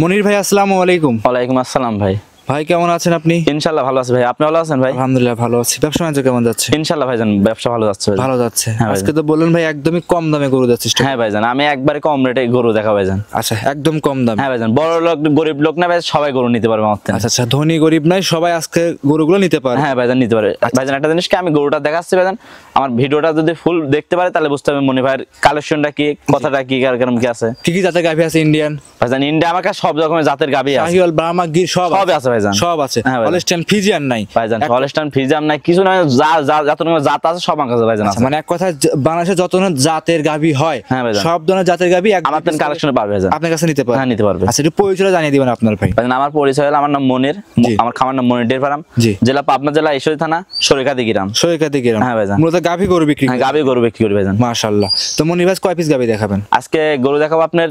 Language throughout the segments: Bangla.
মনির ভাই আসসালামু আলাইকুম। ওয়ালাইকুম আসসালাম ভাই। ভাই কেমন আছেন আপনি? ইনশাআল্লাহ ভালো আছি ভাই, আপনি ভালো আছেন ভাই? আলহামদুলিল্লাহ ভালো আছি। ব্যবসা বাণিজ্য কেমন যাচ্ছে? ইনশাআল্লাহ ভাইজান ব্যবসা ভালো যাচ্ছে ভাই। ভালো যাচ্ছে। হ্যাঁ আজকে তো বললেন ভাই একদমই কম দামে গরু যাচ্ছে। হ্যাঁ ভাইজান, আমি একবারে কম রেটে গরু দেখা ভাইজান। আচ্ছা, একদম কম দাম। হ্যাঁ ভাইজান, বড় লোক গরিব লোক না ভাই, সবাই গরু নিতে পারবে আমার থেকে। আচ্ছা আচ্ছা, ধনী গরিব নাই, সবাই আজকে গরুগুলো নিতে পারে। হ্যাঁ ভাইজান নিতে পারে। ভাইজান একটা জিনিস কি, আমি গরুটা দেখাচ্ছি ভাইজান, আমার ভিডিওটা যদি ফুল দেখতে পারে তাহলে বুঝতে হবে মনি ভাইয়ের কালেকশনটা কি, কথাটা কি, কেরকম কি আছে। কি কি জাতের গাভী আছে? ইন্ডিয়ান ভাইজান, ইন্ডিয়া আমার কাছে সব রকমের জাতের গাভী আছে, শাহিওয়াল, ব্রাহ্মা, গির সব আছে ভাইজান, সব আছে। হ্যাঁ ভাইজান। হলস্টাইন ফ্রিজিয়ান নাই ভাইজান, হলস্টাইন ফ্রিজিয়ান নাই, কিছু নাই, যত রকমের জাত আছে সব আমার কাছে ভাইজান আছে। মানে এক কথায় বাংলাদেশে যত ধরনের জাতের গাভী হয়, হ্যাঁ ভাইজান, সব ধরনের জাতের গাভী আমার তেন কালেকশনে পাবে ভাইজান, আপনার কাছে নিতে পারবে। হ্যাঁ নিতে পারবে। আচ্ছা, একটু পরিচয়টা জানিয়ে দিবেন আপনার ভাই। ভাইজান, আমার পরিচয় হলো, আমার নাম মনির, আমার খামার নাম মনির ডেয়ারি ফার্ম, জেলা পাবনা, জেলা ঈশ্বরদী থানা, সরিকাদি গ্রাম। সরিকাদি গ্রাম। হ্যাঁ ভাইজান, মূলত গাভী গরু বিক্রি। হ্যাঁ গাভী গরু বিক্রি করি ভাইজান। মাশাআল্লাহ। তো মনির ভাই কয় পিস গাভী দেখাবেন আজকে? গরু দেখাবো আপনার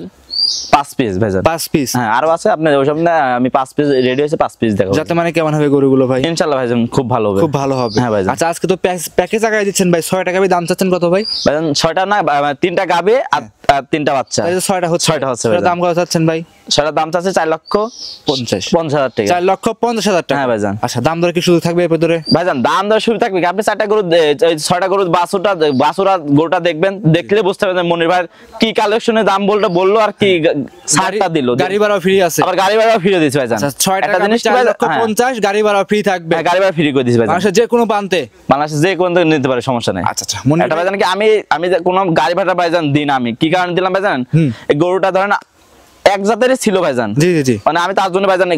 5 পিস ভাইজান। 5 পিস? হ্যাঁ আরো আছে আপনার ওইসব না, আমি 5 পিস রেডি হয়েছে, 5 পিস দেখাবো। যাতে মানে কেমন হবে গরুগুলো ভাই? ইনশাআল্লাহ ভাইজান খুব ভালো হবে, খুব ভালো হবে। হ্যাঁ ভাইজান। আচ্ছা, আজকে তো প্যাকেজ আগায় দিচ্ছেন ভাই, 6টা গাভী, দাম চাচ্ছেন কত ভাই? ভাইজান 6টা না, 3টা গাভী আর 3টা বাচ্চা। এই যে 6টা হচ্ছে ভাইজান। দাম কত চাচ্ছেন ভাই? সেটার দাম চাচ্ছে 4,50,000 টাকা। 4,50,000 টাকা। হ্যাঁ ভাইজান। আচ্ছা, দাম দর কি শুরু থাকবে এর ভিতরে? ভাইজান দাম দর শুরু থাকবে, আপনি 4টা গরু 6টা গরু বাছুরা গরুটা দেখবেন, দেখলে বুঝতে পারবেন মনির ভাই কি কালেকশনে দাম বললো আর কি ছাড়টা দিল। গাড়ি ভাড়া ফ্রি আছে, আবার গাড়ি ভাড়া ফ্রি দিয়েছে ভাইজান। আচ্ছা, 6টা জিনিস 4,50,000 গাড়ি ভাড়া ফ্রি থাকবে। গাড়ি ভাড়া ফ্রি করে দিয়েছে ভাইজান। বাংলাদেশের যে কোনো প্রান্তে, বাংলাদেশে যে কোনো নিতে পারে, সমস্যা নাই। আচ্ছা আচ্ছা, এটা ভাইজান কি আমি কোনো গাড়ি ভাড়া ভাইজান দিন, আমি কি কারণে দিলাম ভাইজান, এই গরুটা ধরেন এক জাতেরই ছিল ভাইজান। জি জি জি, মানে আমি তার জন্য ভাইজান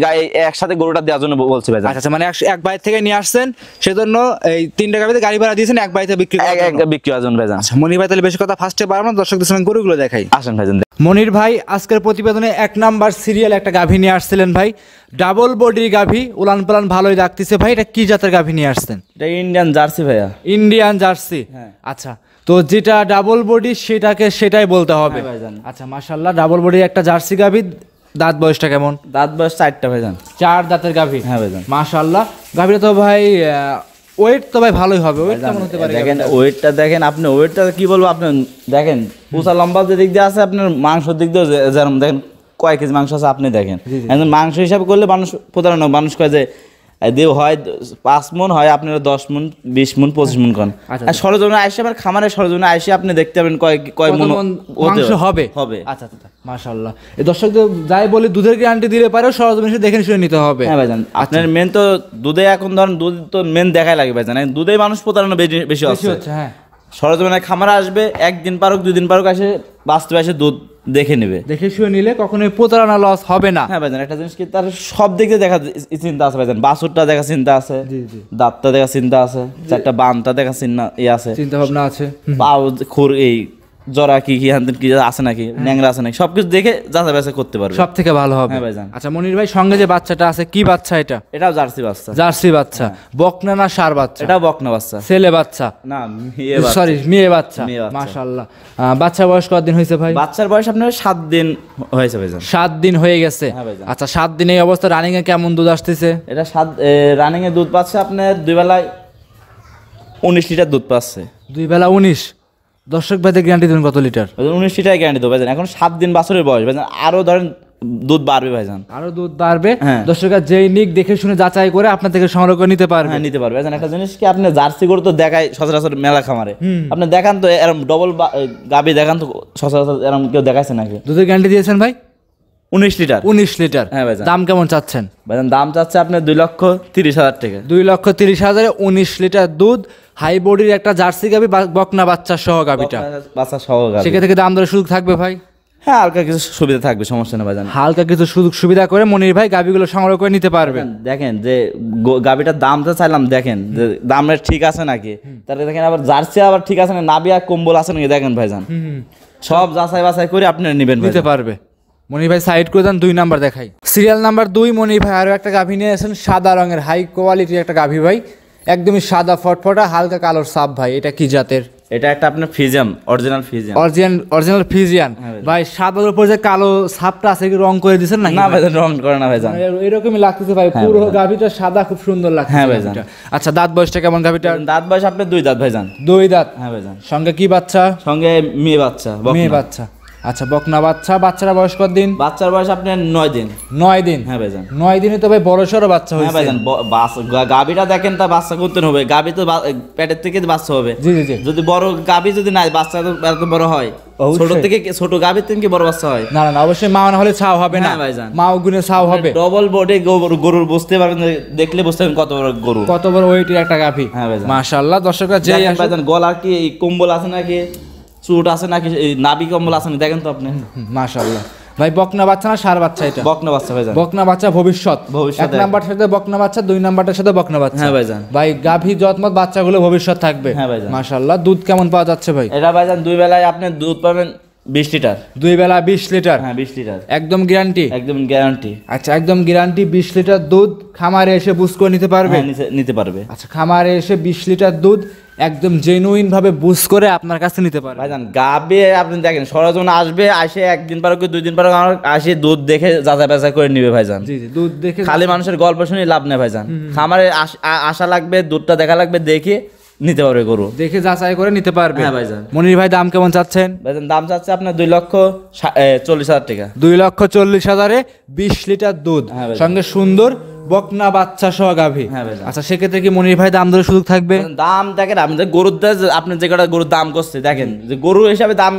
একসাথে গরুটা দেওয়ার জন্য বলছি ভাইজান। আচ্ছা, মানে এক বাইরে থেকে নিয়ে আসছেন, সেজন্য এই 3টা গাভীতে গাড়ি ভাড়া দিয়েছেন, এক বাইরে বিক্রি বিক্রি হওয়ার জন্য ভাইজান। আচ্ছা মনির ভাই, তাহলে বেশি কথা ফার্স্টে বাড়াবো না, দর্শকদের সঙ্গে গরুগুলো দেখাই। আসেন ভাইজান। মনির ভাই আজকের প্রতিবেদনে 1 নাম্বার সিরিয়াল একটা গাভী নিয়ে আসছিলেন ভাই, ডাবল বডির গাভী, উলান পালান ভালোই রাখতেছে ভাই। এটা কি জাতের গাভী নিয়ে আসছেন? এটা ইন্ডিয়ান জার্সি ভাইয়া। Indian jersey? আচ্ছা, তো যেটা ডাবল বডি সেটাই বলতে হবে। আচ্ছা মাশাআল্লাহ, ডাবল বডির একটা জার্সি গাভী। দাঁত বয়সটা কেমন? দাঁত বয়স 4টা ভাইজান। 4 দাঁতের গাভী? হ্যাঁ ভাইজান। মাশাআল্লাহ, গাভীটা তো ভাই ওয়েট তো ভাই ভালোই হবে। ওয়েট কেমন হতে পারে? দেখেন ওয়েটটা দেখেন, আপনি ওয়েটটা কি বলবো, আপনি দেখেন উঁচা লম্বা যে দিক দিয়ে আছে, আপনার মাংসের দিক দিয়ে যেরকম দেখেন কয় কেজি মাংস আছে আপনি দেখেন। একদম মাংস হিসাবে করলে মানুষ প্রতারণা, মানুষ কয় যে দেব হয় 5 মণ, হয় আপনার 10 মণ, 20 মণ, 25 মণ কন। আর সরজমিনে আইসে, আমার খামারে সরজমিনে আইসে আপনি দেখতে পাবেন কয় মণ মাংস হবে। আচ্ছা আচ্ছা, মাশাআল্লাহ। এই দর্শকদের যাই বলি, দুধের গ্যারান্টি দিলে পারে, সরজমিনে দেখে শুনে নিতে হবে। হ্যাঁ ভাইজান, আপনার মেন তো দুধে, এখন ধরেন দুধ তো মেন দেখাই লাগে ভাইজান, দুধেই মানুষ প্রতারণা বেশি হচ্ছে। হ্যাঁ, সরজমিনে খামারে আসবে, 1 দিন পারুক 2 দিন পারুক, আসে বাস্তবে এসে দুধ দেখে নেবে, দেখে শুয়ে নিলে কখনোই প্রতারণা লস হবে না। হ্যাঁ ভাইজান, একটা জিনিস কি, তার সব দিক দিয়ে দেখা চিন্তা আছে ভাইজান। বাছুরটা দেখা চিন্তা আছে, দাঁতটা দেখা চিন্তা আছে, 4টা বানটা দেখা চিন্তা ভাবনা আছে, পাও খুর এই জরা কি কি আছে নাকি, ন্যাংরা আছে নাকি, সবকিছু দেখে যাচাই বাছাই করতে পারবে, সব থেকে ভালো হবে। হ্যাঁ ভাইজান। আচ্ছা মনির ভাই, সঙ্গে যে বাচ্চাটা আছে, কি বাচ্চা এটা? এটাও জার্সি বাচ্চা। জার্সি বাচ্চা? বকনা না ষাঁড় বাচ্চা? এটাও বকনা বাচ্চা। ছেলে বাচ্চা? না, মেয়ে বাচ্চা। মাশাআল্লাহ। বাচ্চার বয়স কতদিন হয়েছে ভাই? বাচ্চার বয়স আপনার 7 দিন হয়েছে ভাইজান। 7 দিন হয়ে গেছে? আচ্ছা, 7 দিন এই অবস্থা রানিং এ কেমন দুধ আসতেছে? এটা রানিং এ দুধ পাচ্ছে আপনার 2 বেলায় 19 লিটার দুধ পাচ্ছে। 2 বেলা 19? দর্শক ভাইদের গ্যারান্টি দেবেন কত লিটার? 19 লিটার গ্যারান্টি দেবো ভাইজান। এখন 7 দিন বাছুরের বয়স ভাইজান, আরো ধরেন দুধ বাড়বে ভাইজান, আরো দুধ বাড়বে। দর্শকরা যেই নিক দেখে শুনে যাচাই করে আপনার থেকে সংগ্রহ করে নিতে পারবে। হ্যাঁ নিতে পারবে ভাইজান। একটা জিনিস কি, আপনি জার্সি গরু তো দেখায় সচরাচর মেলা খামারে, আপনি দেখান তো এরকম ডবল গাবি দেখান তো সচরাচর এরকম কেউ দেখাইছে নাকি? দুধের গ্যারান্টি দিয়েছেন ভাই? 19 লিটার। 19 লিটার? হ্যাঁ ভাইজান। দাম কেমন চাচ্ছেন ভাইজান? দাম চাচ্ছে আপনার 2,30,000 টাকা। 2,30,000 19 লিটার দুধ, হাই বডির একটা জার্সি গাবি, বকনা বাচ্চা সহ গাবিটা, বাচ্চা সহ গাবি। সেখান থেকে দাম দরের সুযোগ থাকবে ভাই? হ্যাঁ, হালকা কিছু সুবিধা থাকবে, সমস্যা নেই ভাইজান। হালকা কিছু সুযোগ সুবিধা করে মনির ভাই গাবিগুলো সংগ্রহ করে নিতে পারবেন। দেখেন যে গাবিটার দামটা চাইলাম, দেখেন যে দামটা ঠিক আছে নাকি, তাহলে দেখেন আবার জার্সি আবার ঠিক আছে না, নাবি আর কম্বল আছে নাকি দেখেন ভাইজান, সব যাচাই বাছাই করে আপনি নেবেন, নিতে পারবে। মনির ভাই সাইড করে দেন, 2 নাম্বার দেখাই। সিরিয়াল নাম্বার 2, মনির ভাই আরো একটা গাভী নিয়ে আসেন, সাদা রঙের হাই কোয়ালিটির একটা গাভী ভাই, একদমই সাদা ফটফটা, হালকা কালোর সাপ ভাই। এটা কি জাতের? এটা একটা আপনার ফিজিয়াম, অরিজিনাল ফিজিয়ান ভাই। সাদার উপর যে কালো ছাপটা আছে, কি রং করে দিয়েছেন নাকি? না ভাইজান, রং করে না ভাইজান, এরকমই লাগতেছে ভাই, পুরো গাভীটা সাদা, খুব সুন্দর লাগছে। হ্যাঁ ভাইজান। আচ্ছা, দাঁত বয়সটা কেমন গাভীটা? দাঁত বয়স আপনার 2 দাঁত ভাইজান। 2 দাঁত? হ্যাঁ ভাইজান। সঙ্গে কি বাচ্চা? সঙ্গে মেয়ে বাচ্চা। মেয়ে বাচ্চা? আচ্ছা বকনা বাচ্চা, বাচ্চারা বয়স কত দিন? বাচ্চার বয়স আপনার 9 দিন। 9 দিন? হ্যাঁ ভাইজান। 9 দিনে তো ভাই বড় সড়ো বাচ্চা হ্যাঁ হয়েছে। ভাইজান, গাভীটা দেখেন তা বাচ্চা করতে হবে, গাভী তো পেটের থেকে বাচ্চা হবে। জি জি জি। যদি বড় গাভী যদি নাই, বাচ্চা তো এত বড় হয়, ছোট থেকে ছোট গাভীর থেকে কি বড় বাচ্চা হয়? না না না, অবশ্যই মা না হলে ছাও হবে না হ্যাঁ ভাইজান। মাও গুনে ছাও হবে। ডবল বডি গরুর, বুঝতে পারবেন, দেখলে বুঝতে পারবেন কত বড় গরু, কত বড় ওয়েটের একটা গাভী। হ্যাঁ ভাইজান। মাশাআল্লাহ দর্শকরা যে দেখেন ভাইজান, গলা কি এই কম্বল আছে নাকি, চুট আছে নাকি, এই নাভি কম্বল আছে নাকি, দেখেন তো আপনি। মাশাআল্লাহ ভাই বকনা বাচ্চা না ষাঁড় বাচ্চা? এটা বকনা বাচ্চা ভাইজান। বকনা বাচ্চা ভবিষ্যৎ। ভবিষ্যৎ। 1 নাম্বারটার সাথে বকনা বাচ্চা, 2 নাম্বারটার সাথে বকনা বাচ্চা। হ্যাঁ ভাইজান। ভাই গাভী জতমত বাচ্চাগুলো ভবিষ্যৎ থাকবে। হ্যাঁ ভাইজান। মাশাআল্লাহ দুধ কেমন পাওয়া যাচ্ছে ভাই? এটা ভাইজান 2 বেলায় আপনি দুধ পাবেন 20 লিটার। 2 বেলা 20 লিটার? হ্যাঁ 20 লিটার একদম গ্যারান্টি? একদম গ্যারান্টি। আচ্ছা একদম গ্যারান্টি 20 লিটার দুধ খামারে এসে বুঝ করে নিতে পারবে? হ্যাঁ নিতে পারবে। আচ্ছা খামারে এসে 20 লিটার দুধ একদম জেনুইন ভাবে বুঝ করে আপনার কাছে নিতে পারবে ভাইজান। গাবে আপনি দেখেন সরজন আসবে, আসে 1 দিন পর কি 2 দিন পর আসে দুধ দেখে যাচাই বাছাই করে নিবে ভাইজান। জি জি দুধ দেখে খালি মানুষের গল্প শুনে লাভ নেই ভাইজান। খামারে আসা লাগবে, দুধটা দেখা লাগবে, দেখে নিতে পারবে গরু, দেখে যাচাই করে নিতে পারবে। হ্যাঁ ভাইজান। মনির ভাই দাম কেমন চাচ্ছেন? ভাইজান দাম চাচ্ছে আপনার 2,40,000 টাকা। 2,40,000-এ 20 লিটার দুধ, হ্যাঁ ভাইজান। সঙ্গে সুন্দর বকনা বাচ্চা সহ গাভী। হ্যাঁ ভাইজান। আচ্ছা সেক্ষেত্রে কি মনির ভাই দাম দরের সুযোগ থাকবে? দাম দেখেন, আপনি যে গরুর আপনি যে কটা গরুর দাম করছে দেখেন, যে গরু হিসাবে দাম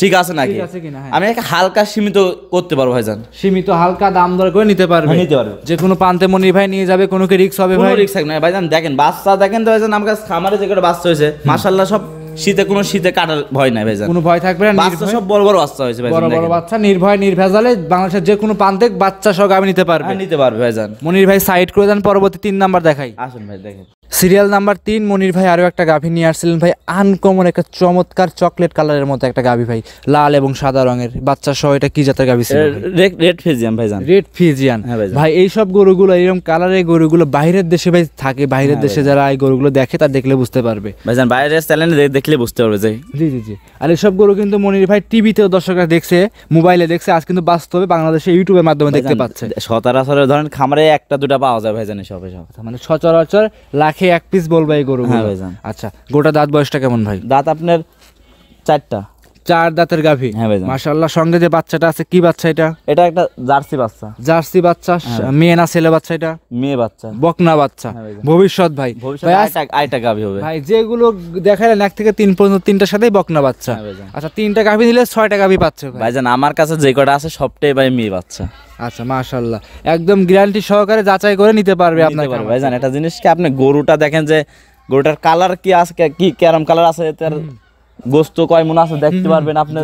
ঠিক আছে নাকি, ঠিক আছে কিনা, হ্যাঁ। আমি একটা হালকা সীমিত করতে পারবো ভাইজান। সীমিত হালকা দাম দর করে নিতে পারবে? হ্যাঁ, নিতে পারবে। যে কোনো প্রান্তে মনির ভাই নিয়ে যাবে, কোনো কি রিস্ক হবে কোনো ভাই? রিস্ক থাকে না ভাইজান। দেখেন বাচ্চা দেখেন তো ভাইজান, আমার কাছে খামারে যে কটা বাচ্চা হয়েছে মাশাআল্লাহ, সব শীতে কাটার ভয় নাই ভাইজান। কোনো ভয় থাকবে না, বাচ্চা নির্ভয় সব বড় বড় বাচ্চা হয়েছে ভাইজান। বড় বড় দেখেন। বাচ্চা নির্ভয় নির্ভেজালে বাংলাদেশের যে কোনো প্রান্তে বাচ্চা সহ গাভী নিতে পারবে। হ্যাঁ, নিতে পারবে ভাইজান। মনির ভাই সাইড করে দেন, পরবর্তী 3 নাম্বার দেখাই। আসুন ভাই দেখেন। সিরিয়াল নাম্বার 3 মনির ভাই আরো একটা গাভী নিয়ে আসছিলেন ভাই, আনকমন একটা চমৎকার চকলেট কালারের মতো একটা গাভী ভাই, লাল এবং সাদা রঙের বাচ্চা সহ। এটা কি জাতের গাভী ছিল? রেড ফিজিয়ান ভাইজান। Red Friesian. হ্যাঁ ভাইজান। ভাই এইসব গরুগুলো এরকম কালারের গরুগুলো বাইরের দেশে ভাই থাকে, বাইরের দেশে যারা এই গরুগুলো দেখে তারা দেখলে বুঝতে পারবে ভাইজান, বাইরের চ্যানেলে দেখলে বুঝতে পারবে যে। জি জি জি। আর এসব গরু কিন্তু মনির ভাই টিভিতেও দর্শকরা দেখছে, মোবাইলে দেখছে, আজ কিন্তু বাস্তবে বাংলাদেশে ইউটিউবের মাধ্যমে দেখতে পাচ্ছে। সচরাচর ধরেন খামারে 1টা 2টা পাওয়া যায় ভাইজান এসব। মানে সচরাচর লাখে 1 পিস বলবো এই গরু। হ্যাঁ ভাইজান। আচ্ছা গোটা দাঁত বয়সটা কেমন ভাই? দাঁত আপনার 4টা। 4 দাঁতের গাভী? হ্যাঁ ভাইজান। মাশাআল্লাহ। সঙ্গে যে বাচ্চাটা আছে কি বাচ্চা এটা? এটা একটা জার্সি বাচ্চা। জার্সি বাচ্চা? মেয়ে না ছেলে বাচ্চা এটা? মেয়ে বাচ্চা। বকনা বাচ্চা। হ্যাঁ ভাইজান। ভবিষ্যৎ ভাই। ভবিষ্যতে আইটা গাভী হবে ভাই যেগুলো দেখালেন 1 থেকে 3 পর্যন্ত 3টার সাথেই বকনা বাচ্চা। হ্যাঁ ভাইজান। আচ্ছা 3টা গাভী নিলে 6টা গাভী পাচ্ছে ভাই। ভাইজান আমার কাছে যে কটা আছে সবটাই ভাই মেয়ে বাচ্চা। আচ্ছা মাশাআল্লাহ, একদম গ্যারান্টি সহকারে যাচাই করে নিতে পারবে আপনার নিতে পারবে ভাইজান। একটা জিনিস কি, আপনি গরুটা দেখেন যে গরুটার কালার কি আছে, কি কেরম কালার আছে, তার গোস্ত কয় মন আছে দেখতে পারবেন আপনি,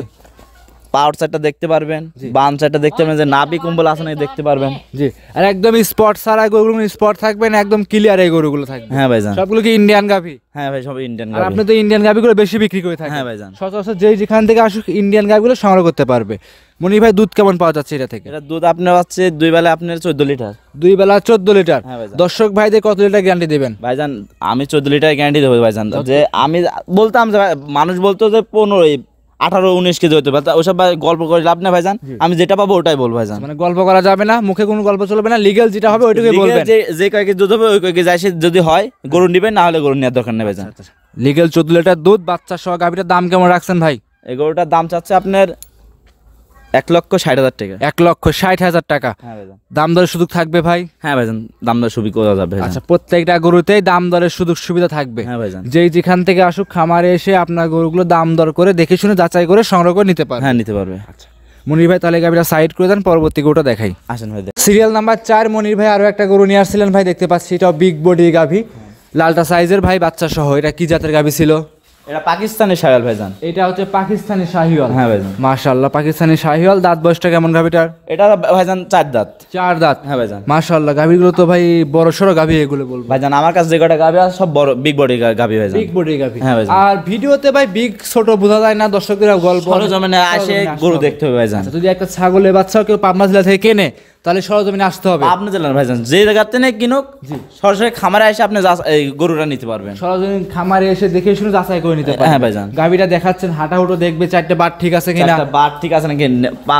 পাউট সাইডটা দেখতে পারবেন, বাম সাইডটা দেখতে পারবেন, যে নাভি কম্বল আছে নাকি দেখতে পারবেন। জি। আর একদম স্পট ছাড়া গরুগুলো স্পট থাকবে না, একদম ক্লিয়ার এই গরুগুলো থাকবে। হ্যাঁ ভাইজান। সবগুলো কি ইন্ডিয়ান গাভী? হ্যাঁ ভাই, সব ইন্ডিয়ান আর গাভী। আপনি তো ইন্ডিয়ান গাভীগুলো বেশি বিক্রি করে থাকেন। হ্যাঁ ভাইজান। সচরাচর যেখান থেকে আসুক ইন্ডিয়ান গাভীগুলো সংগ্রহ করতে পারবে। মনির ভাই দুধ কেমন পাওয়া যাচ্ছে এটা থেকে? এটা দুধ আপনার হচ্ছে 2 বেলা আপনার 14 লিটার। 2 বেলা 14 লিটার? হ্যাঁ ভাইজান। দর্শক ভাইদের কত লিটার গ্যারান্টি দেবেন? ভাইজান আমি 14 লিটার গ্যারান্টি দেবো ভাইজান। যে আমি বলতাম যে মানুষ বলতো যে 15 18 19 কেজি হতে পারে, ওসব ভাই গল্প করে লাভ না ভাইজান। আমি যেটা পাবো ওটাই বলবো ভাইজান। মানে গল্প করা যাবে না, মুখে কোনো গল্প চলবে না, লিগ্যাল যেটা হবে ওইটুকুই বলবেন। যে কয়েক কেজি দুধ হবে ওই কয়েক কেজি আসে, যদি হয় গরু নিবেন, না হলে গরু নেওয়ার দরকার নেই ভাইজান। লিগ্যাল 14 লিটার দুধ বাচ্চা সহ গাভীটার দাম কেমন রাখছেন ভাই? এই গরুটার দাম চাচ্ছে আপনার 1,60,000 টাকা। 1,60,000 টাকা? হ্যাঁ ভাইজান। দাম দরের সুযোগ থাকবে ভাই? হ্যাঁ ভাইজান, দাম দর সুবিধা করা যাবে ভাইজান। আচ্ছা প্রত্যেকটা গরুতেই দাম দরের সুযোগ সুবিধা থাকবে? হ্যাঁ ভাইজান। যেখান থেকে আসুক খামারে এসে আপনার গরুগুলো দাম দর করে দেখে শুনে যাচাই করে সংগ্রহ করে নিতে পারবে। হ্যাঁ নিতে পারবে। আচ্ছা মনির ভাই তাহলে গাভীটা সাইড করে দেন, পরবর্তী গরুটা দেখাই। আসেন ভাই। সিরিয়াল নাম্বার 4 মনির ভাই আরো একটা গরু নিয়ে আসছিলেন ভাই, দেখতে পাচ্ছি এটাও বিগ বডি গাভী, লালটা সাইজের ভাই, বাচ্চা সহ। এটা কি জাতের গাভী ছিল? এটা পাকিস্তানি শাহিওয়াল ভাইজান। এটা হচ্ছে পাকিস্তানি শাহিওয়াল? হ্যাঁ ভাইজান। মাশাআল্লাহ পাকিস্তানি শাহিওয়াল। দাঁত বয়সটা কেমন গাভীটার? এটা ভাইজান 4 দাঁত। 4 দাঁত? হ্যাঁ ভাইজান। মাশাআল্লাহ গাভীগুলো তো ভাই বড় সড়ো গাভী এগুলো বলবো ভাইজান। আমার কাছে যে কটা গাভী আছে সব বড় বিগ বডি গাভী ভাইজান। বিগ বডি গাভী। হ্যাঁ ভাইজান। আর ভিডিওতে ভাই বিগ ছোট বোঝা যায় না, দর্শকদের গল্প সরজমিনে আসে গরু দেখতে হবে ভাইজান। আচ্ছা, যদি একটা ছাগলের বাচ্চা কেউ পাবনা জেলা থেকে কেনে তাহলে সরজমিনে আসতে হবে? আপনি জানেন ভাইজান, যে জায়গাতে নেই কিনুক, সরাসরি খামারে এসে আপনি এই গরুটা নিতে পারবেন। সরজমিন খামারে এসে দেখে শুনে যাচাই করে নিতে পারবেন। হ্যাঁ ভাইজান। গাভীটা দেখাচ্ছেন, হাঁটাহুটো দেখবে, 4টে বাট ঠিক আছে কিনা, বাট ঠিক আছে নাকি, পা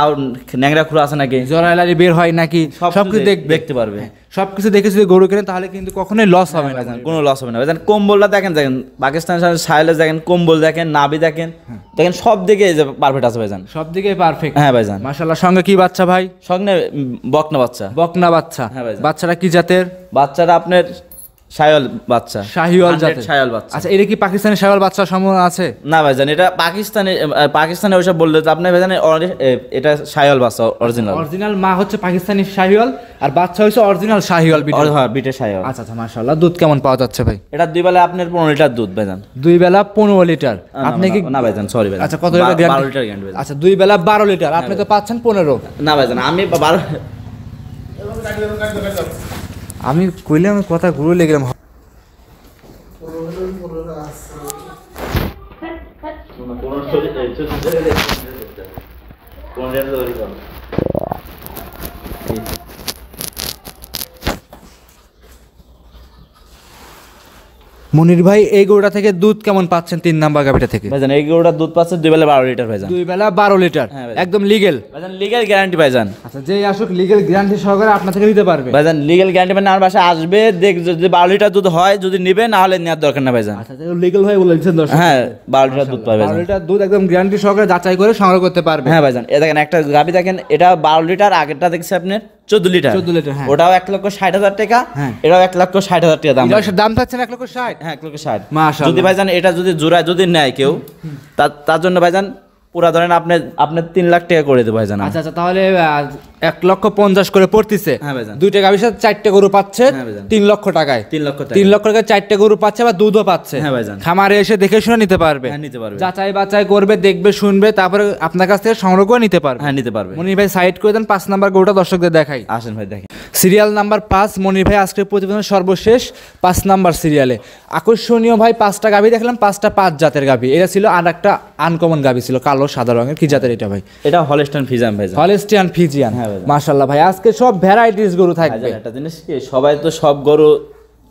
ন্যাংরা খুঁড়া আছে নাকি, জরাইলারি বের হয় নাকি, সবকিছু দেখতে পারবে। সবকিছু দেখে যদি গরু কেনেন তাহলে কিন্তু কখনোই লস হবে না ভাইজান কোনো লস হবে না ভাইজান। কম্বলটা দেখেন দেখেন পাকিস্তান সাহেলে দেখেন, কম্বল দেখেন, নাভি দেখেন, দেখেন সব দিকে এই যে পারফেক্ট আছে ভাইজান, সব দিকে পারফেক্ট। হ্যাঁ ভাইজান। মাশাআল্লাহ। সঙ্গে কি বাচ্চা ভাই? সঙ্গে বকনা বাচ্চা। বকনা বাচ্চা। হ্যাঁ ভাইজান। বাচ্চাটা কি জাতের? বাচ্চাটা আপনার শাহিওয়াল বাচ্চা। শাহিওয়াল 100 জাতের শাহিওয়াল বাচ্চা। আচ্ছা, এটা কি পাকিস্তানি শাহিওয়াল বাচ্চা সম্ভাবনা আছে? না ভাইজান, এটা পাকিস্তানে ওইসব বললে তো আপনি ভাইজান এটা শাহিওয়াল বাচ্চা অরিজিনাল। অরিজিনাল মা হচ্ছে পাকিস্তানি শাহিওয়াল আর বাচ্চা হচ্ছে অরিজিনাল শাহিওয়াল বিটের। হ্যাঁ বিটের শাহিওয়াল। আচ্ছা আচ্ছা, মাশাআল্লাহ। দুধ কেমন পাওয়া যাচ্ছে ভাই? এটা 2 বেলা আপনার 15 লিটার দুধ ভাইজান। 2 বেলা 15 লিটার। আপনি কি না ভাইজান সরি ভাইজান। আচ্ছা, কত লিটার গ্যারান্টি? 12 লিটার গ্যারান্টি ভাইজান। আচ্ছা, 2 বেলা 12 লিটার, আপনি তো পাচ্ছেন 15। না ভাইজান আমি 12। আমি কইলাম কথা ঘুরে লেগেলাম। মনির ভাই, এই গরুটা থেকে দুধ কেমন পাচ্ছেন 3 নাম্বার গাভিটা থেকে? ভাইজান এই গরুটার দুধ পাচ্ছে 2 বেলা 12 লিটার ভাইজান। 2 বেলা 12 লিটার, হ্যাঁ ভাইজান। একদম লিগেল। ভাইজান লিগ্যাল গ্যারান্টি ভাইজান। আচ্ছা, যেই আসুক লিগেল গ্যারান্টি সহকারে আপনার থেকে নিতে পারবে। ভাইজান লিগ্যাল গ্যারান্টি মানে আমার বাসায় আসবে, দেখ যদি 12 লিটার দুধ হয় যদি নিবে, না হলে নেওয়ার দরকার না ভাইজান। আচ্ছা, লিগেল ভাই বলেছেন দর্শক। হ্যাঁ 12 লিটার দুধ পাবে 12 ভাইজান। লিটার দুধ একদম গ্যারান্টি সহকারে যাচাই করে সংগ্রহ করতে পারবে। হ্যাঁ ভাইজান, এ দেখেন একটা গাভি দেখেন, এটা 12 লিটার, আগেরটা দেখছি আপনার 14 লিটার। 14 লিটার, হ্যাঁ। ওটাও 1,60,000 টাকা, হ্যাঁ। এটাও 1,60,000 টাকা দাম। এটার দাম পাচ্ছেন 1,60,000। হ্যাঁ 1,60,000। মাশাআল্লাহ। যদি ভাইজান এটা যদি জোড়ায় যদি নেয় কেউ, তার জন্য ভাইজান পুরা ধরেন আপনি 3 লাখ টাকা করে দেবো ভাইজান। আচ্ছা আচ্ছা, তাহলে 1,50,000 করে পড়তেছে। হ্যাঁ ভাইজান। 2টা গাভীর সাথে 4টে গরু পাচ্ছে। হ্যাঁ ভাইজান। 3 লক্ষ টাকায়। 3 লক্ষ টাকা। 3 লক্ষ টাকায় 4টে গরু পাচ্ছে, আবার দুধও পাচ্ছে। হ্যাঁ ভাইজান। খামারে এসে দেখে শুনে নিতে পারবে। হ্যাঁ নিতে পারবে। যাচাই বাছাই করবে, দেখবে, শুনবে, তারপরে আপনার কাছ থেকে সংগ্রহ করে নিতে পারবে। হ্যাঁ নিতে পারবে। মনির ভাই সাইড করে দেন, 5 নাম্বার গরুটা দর্শকদের দেখাই। আসেন ভাই দেখেন। সিরিয়াল নাম্বার 5 মনির ভাই আজকের প্রতিবেদনের সর্বশেষ 5 নাম্বার সিরিয়ালে আকর্ষণীয় ভাই 5টা গাভী দেখলাম। 5টা 5 জাতের গাভী। এটা ছিল আর একটা আনকমন গাভী ছিল, কালো সাদা রঙের। কি জাতের এটা ভাই? এটা হলস্টাইন ফ্রিজিয়ান ভাইজান। Holstein Friesian. হ্যাঁ ভাইজান। মাশাআল্লাহ ভাই, আজকে সব ভ্যারাইটিস গরু থাকবে। ভাইজান একটা জিনিস কি, সবাই তো সব গরু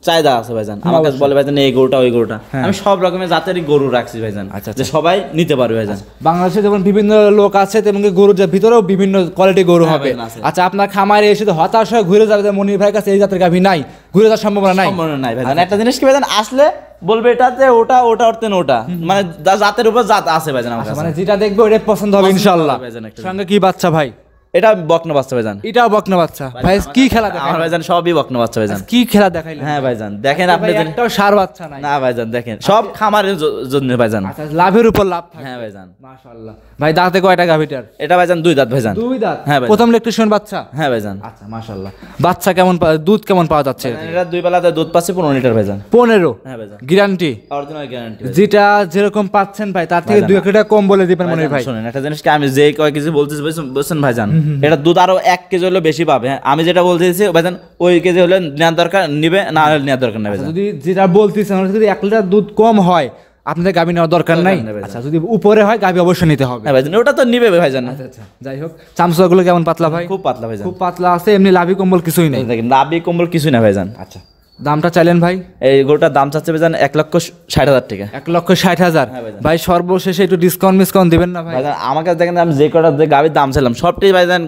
চাহিদা আছে ভাইজান। আমার কাছে বলে ভাইজান এই গরুটা ওই গরুটা, আমি সব রকমের জাতেরই গরু রাখছি ভাইজান, আচ্ছা, যে সবাই নিতে পারবে ভাইজান। বাংলাদেশে যেমন বিভিন্ন লোক আছে, তেমন গরুর ভিতরেও বিভিন্ন কোয়ালিটি গরু হ্যাঁ হবে। ভাই, আছে। আচ্ছা, আপনার খামারে এসে তো হতাশ হয়ে ঘুরে যাবে যে মনির ভাইয়ের কাছে এই জাতের গাভী নাই, ঘুরে যাওয়ার সম্ভাবনা নাই। সম্ভাবনা নাই ভাইজান। একটা জিনিস কি ভাইজান, আসলে বলবে এটাতে ওটা, ওটা অর্থে ওটা, মানে জাতের উপর জাত আছে ভাইজান আমার কাছে। মানে যেটা দেখবে ওটাই পছন্দ হবে ইনশাআল্লাহ। ভাইজান একটা সঙ্গে কি বাচ্চা ভাই? এটা বকনা বাচ্চা ভাইজান। এটাও বকনা বাচ্চা। ভাই কি খেলা আমার দেখাইলেন? ভাইজান সবই বকনা বাচ্চা ভাইজান। কি খেলা দেখাইলেন? হ্যাঁ ভাইজান দেখেন আপনি ভাই, একটাও সার বাচ্চা নাই। না ভাইজান দেখেন সব খামারের জন্য ভাইজান। আচ্ছা, লাভের উপর লাভ থাকে। হ্যাঁ ভাইজান। মাশাআল্লাহ ভাই, দাঁতে কয়টা গাভীটার? এটা ভাইজান 2 দাঁত ভাইজান। 2 দাঁত। হ্যাঁ ভাইজান। প্রথম ইলেকট্রিশিয়ান বাচ্চা। হ্যাঁ ভাইজান। আচ্ছা, মাশাআল্লাহ। বাচ্চা কেমন দুধ কেমন পাওয়া যাচ্ছে? এটা 2 বেলাতে দুধ পাচ্ছে 15 লিটার ভাইজান। 15। হ্যাঁ ভাইজান। গ্যারান্টি? Original guarantee. যেটা যেরকম পাচ্ছেন ভাই তার থেকে 2 টাকা কম বলে দিবেন মনির ভাই। শুনেন একটা জিনিস কি, আমি যে কয় কেজি বলতেছি বুঝছেন ভাইজান, এটা দুধ আরো 1 কেজি হলে বেশি পাবে। হ্যাঁ আমি যেটা বলতেছি ভাইজান, ওই কেজি হলে নেওয়ার দরকার নিবে, না হলে নেওয়ার দরকার নেই ভাইজান। যদি যেটা বলতেছেন যদি 1 লিটার দুধ কম হয় আপনাদের গাভী নেওয়ার দরকার নাই। নেই ভাইজান। আচ্ছা, যদি উপরে হয় গাভী অবশ্যই নিতে হবে। হ্যাঁ ভাইজান ওটা তো নিবে ভাইজান। আচ্ছা, যাই হোক, চামচাগুলো কেমন পাতলা ভাই? খুব পাতলা ভাইজান। খুব পাতলা আছে, এমনি লাভি কম্বল কিছুই নেই। দেখেন নাভি কম্বল কিছুই না ভাইজান। আচ্ছা, দামটা চাইলেন ভাই? এই গরুটার দাম চাচ্ছে ভাইজান 1,60,000 টাকা। 1,60,000। হ্যাঁ ভাইজান। ভাই সর্বশেষে একটু ডিসকাউন্ট দিবেন না ভাই? ভাইজান আমার কাছে দেখেন আমি যে কটা যে গাভীর দাম ছিলাম সবটাই ভাইজান,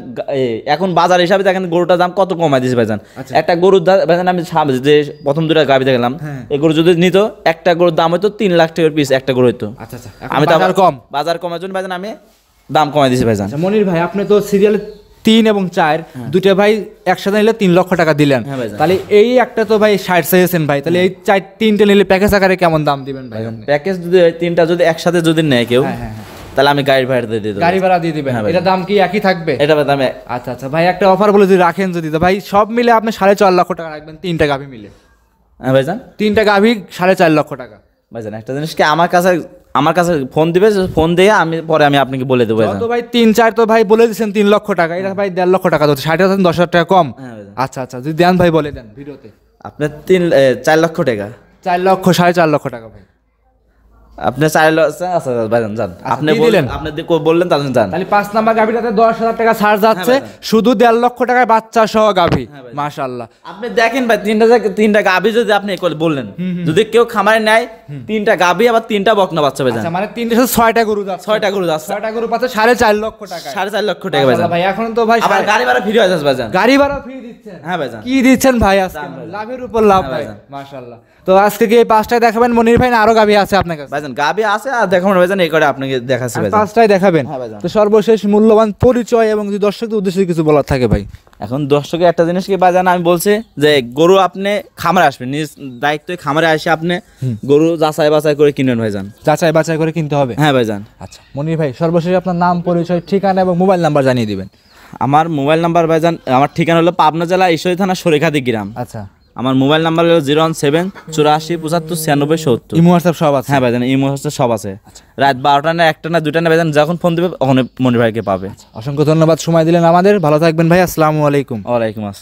এখন বাজার হিসাবে দেখেন গরুটার দাম কত কমাই দিয়েছে ভাইজান। একটা গরুর দাম ভাইজান, আমি যে প্রথম 2টা গাভী দেখলাম, এই গরু যদি নিত, একটা গরুর দাম হয়তো 3 লাখ টাকার পিস একটা গরু হইতো। আচ্ছা আচ্ছা, আমি তো বাজার কম। বাজার কমার জন্য ভাইজান আমি দাম কমাই দিয়েছি ভাইজান। আচ্ছা মনির ভাই, আপনি তো সিরিয়ালে 3 এবং 4 দুটো ভাই একসাথে নিলে 3 লক্ষ টাকা দিলেন। হ্যাঁ ভাইজান। তাহলে এই একটা তো ভাই 60 চাইছেন ভাই, তাহলে এই 3টে নিলে প্যাকেজ আকারে কেমন দাম দিবেন ভাই? প্যাকেজ যদি 3টা যদি একসাথে যদি নেয় কেউ, তাহলে আমি গাড়ি ভাড়া দিয়ে দেবো। গাড়ি ভাড়া দিয়ে দিবেন? হ্যাঁ ভাই। এটা দাম কি একই থাকবে? এটা দামে। আচ্ছা আচ্ছা ভাই, একটা অফার বলে যদি রাখেন, যদি তো ভাই সব মিলে আপনি 4.5 লক্ষ টাকা রাখবেন 3টা গাভী মিলে। হ্যাঁ ভাইজান। 3টা গাভী 4.5 লক্ষ টাকা। ভাইজান একটা জিনিস কি, আমার কাছে ফোন দিবে, ফোন দিয়ে আমি পরে আমি আপনাকে বলে দেবো ভাইজান। তো ভাই 3-4 তো ভাই বলে দিচ্ছেন 3 লক্ষ টাকা, এটা ভাই 1.5 লক্ষ টাকা ধরছে, 60,000 10,000 টাকা কম। হ্যাঁ ভাইজান। আচ্ছা আচ্ছা, যদি দেন ভাই বলে দেন ভিডিওতে। আপনার 4 লক্ষ টাকা। 4 লক্ষ 4.5 লক্ষ টাকা ভাই। আপনি 4 লক্ষ। আচ্ছা ভাইজান যান, আপনি দিয়ে দিলেন? আপনি বললেন তার জন্য যান। তাহলে 5 নাম্বার গাভীটাতে 10,000 টাকা ছাড় যাচ্ছে, শুধু 1.5 লক্ষ টাকায় বাচ্চা সহ গাভী। মাশাআল্লাহ। আপনি দেখেন ভাই, 3টা গাভী যদি আপনি বললেন, যদি কেউ খামারে নেয় তিনটা গাভী আবার তিনটা বকনা বাচ্চা ভাইজান। আচ্ছা মানে 6টা গরু যাচ্ছে, 6টা গরু যাচ্ছে, 6টা গরু পাচ্ছে 4.5 লক্ষ টাকা। 4.5 লক্ষ টাকা ভাইজান। ভাই এখন তো ভাই আবার গাড়ি ভাড়া ফ্রি হয়ে যাচ্ছে ভাইজান। গাড়ি ভাড়া ফ্রি দিচ্ছেন? হ্যাঁ ভাইজান। কি দিচ্ছেন ভাই আজকে, লাভের উপর লাভ ভাই, মাশাআল্লাহ। তো আজকে কি এই 5টায় দেখাবেন মনির ভাই, না আরো গাভী আছে আপনার কাছে? ভাইজান গাভী আছে আর দেখাবো না ভাইজান, এই করে আপনাকে দেখাচ্ছি ভাইজান। 5টায় দেখাবেন? হ্যাঁ ভাইজান। তো সর্বশেষ মূল্যবান পরিচয় এবং যদি দর্শকদের উদ্দেশ্যে কিছু বলার থাকে ভাই। এখন দর্শকে একটা জিনিস কি ভাইজান আমি বলছি যে গরু আপনি খামারে আসবেন, নিজ দায়িত্বে খামারে এসে আপনি গরু যাচাই বাছাই করে কিনেন ভাইজান। যাচাই বাছাই করে কিনতে হবে? হ্যাঁ ভাইজান। আচ্ছা মনির ভাই সর্বশেষ আপনার নাম, পরিচয়, ঠিকানা এবং মোবাইল নাম্বার জানিয়ে দিবেন। আমার মোবাইল নাম্বার ভাইজান, আমার ঠিকানা হলো পাবনা জেলা ঈশ্বরী থানা সরিখাদি গ্রাম। আচ্ছা। আমার মোবাইল নাম্বার হলো 017 84 75 96 70। ইমো হোয়াটসঅ্যাপ সব আছে? হ্যাঁ ভাইজান ইমো হচ্ছে সব আছে। রাত 12টা না 1টা না 2টা না ভাইজান যখন ফোন দিবে তখন মনির ভাইকে পাবে। অসংখ্য ধন্যবাদ সময় দিলেন আমাদের, ভালো থাকবেন ভাই, আসসালামু আলাইকুম। ওয়ালাইকুম আসসালাম।